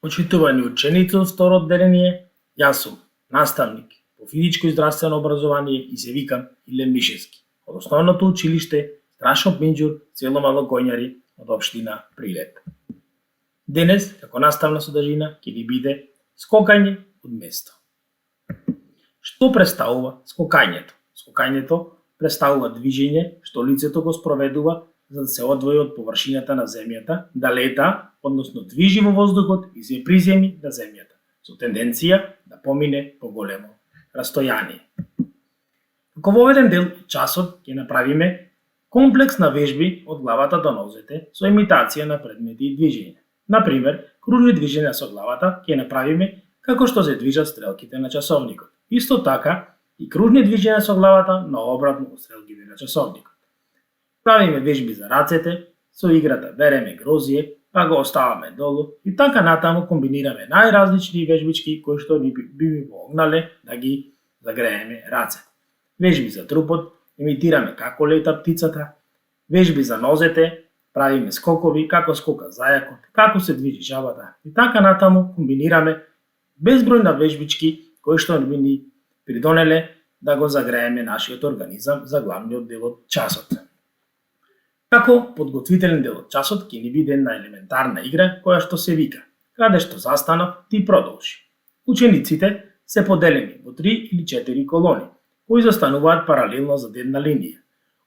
Почитувани ученици од второ одделение, јас сум наставник по физичко и здравствено образование и се викам Илем Мишевски од основното училиште Страшно Пинџур, село Мало Коњари од општина Прилеп. Денес, како наставна содржина, ќе ни биде скокање од место. Што представува скокањето? Скокањето представува движење што лицето го спроведува за да се одвои од површината на земјата, да лета, односно движи во воздухот и се приземи на земјата, со тенденција да помине по големо растојание. Како во овој дел часот ќе направиме комплекс на вежби од главата до нозете со имитација на предмети и движења. Например, кружни движења со главата ќе направиме како што се движат стрелките на часовникот. Исто така и кружни движења со главата наобратно од стрелките на часовникот. Правиме вежби за рацете, со играта береме грозие, па го оставаме долу и така натаму комбинираме најразлични вежбички кои што би помогнале да ги загрееме рацете. Вежби за трупот, имитираме како лета птицата, вежби за нозете, правиме скокови, како скока зајакот, како се движи жабата и така натаму комбинираме безброј на вежбички кои што би ни придонеле да го загрееме нашиот организам за главниот дел од часот. Како подготвителен дел од часот ќе ни биде една елементарна игра која што се вика "Каде што застанав, ти продолжи". Учениците се поделени во 3 или 4 колони, кои застануваат паралелно зад една линија.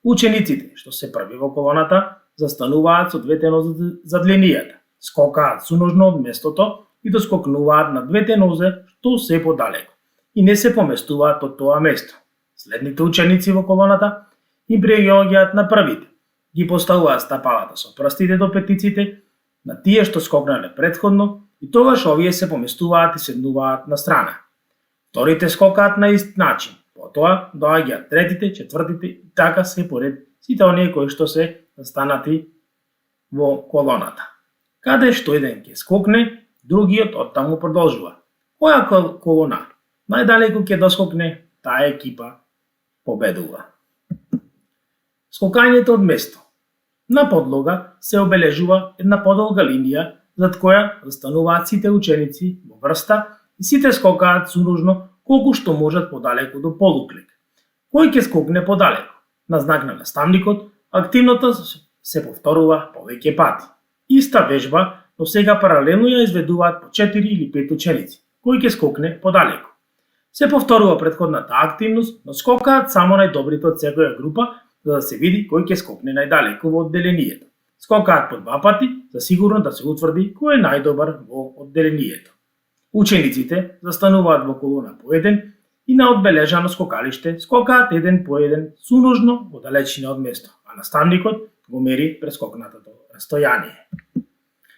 Учениците што се први во колоната застануваат со двете нозе зад линијата, скокаат суножно од местото и доскокнуваат на двете нозе што се подалеку и не се поместуваат од тоа место. Следните ученици во колоната им приоѓаат на првите, ги поставуваат стапалата со прстите до петиците на тие што скокнале претходно и тогаш овие се поместуваат и седнуваат на страна. Вторите скокаат на ист начин, потоа доаѓаат третите, четвртите и така се поред сите оние кои што се застанати во колоната. Каде што еден ќе скокне, другиот оттаму продолжува. Која колона најдалеку ќе доскокне, таа екипа победува. Скокањето од место. На подлога се обележува една подолга линија зад која застануваат сите ученици во врста и сите скокаат сунужно колку што можат подалеку до полуклик. Кој ќе скокне подалеку? На знак на наставникот, активното се повторува повеќе пати. Иста вежба, но сега паралелно ја изведуваат по 4 или 5 ученици. Кој ќе скокне подалеку? Се повторува претходната активност, но скокаат само најдобрите од секоја група за да се види кој ќе скокне најдалеку во одделението. Скокаат по 2 пати за сигурно да се утврди кој е најдобар во одделението. Учениците застануваат во колона по еден и на одбележано скокалиште скокаат еден по еден суножно во далечина од место, а наставникот го мери прескокнатото растојание.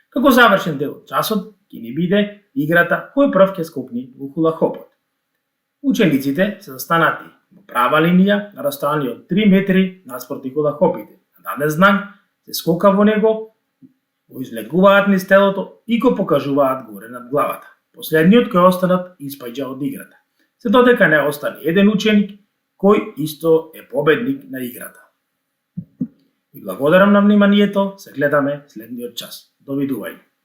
Како завршен дел од часот ќе ни биде играта кој прв ќе скокне во хулахопот. Учениците се застанати во права линија на растојание од 3 метри наспроти хулахопите. На даден знак се скока во него, го излегуваат низ телото и го покажуваат горе над главата. Последниот кој останат испаѓа од играта. Се додека не остане еден ученик кој исто е победник на играта. И благодарам на вниманието, се гледаме следниот час. Довидување.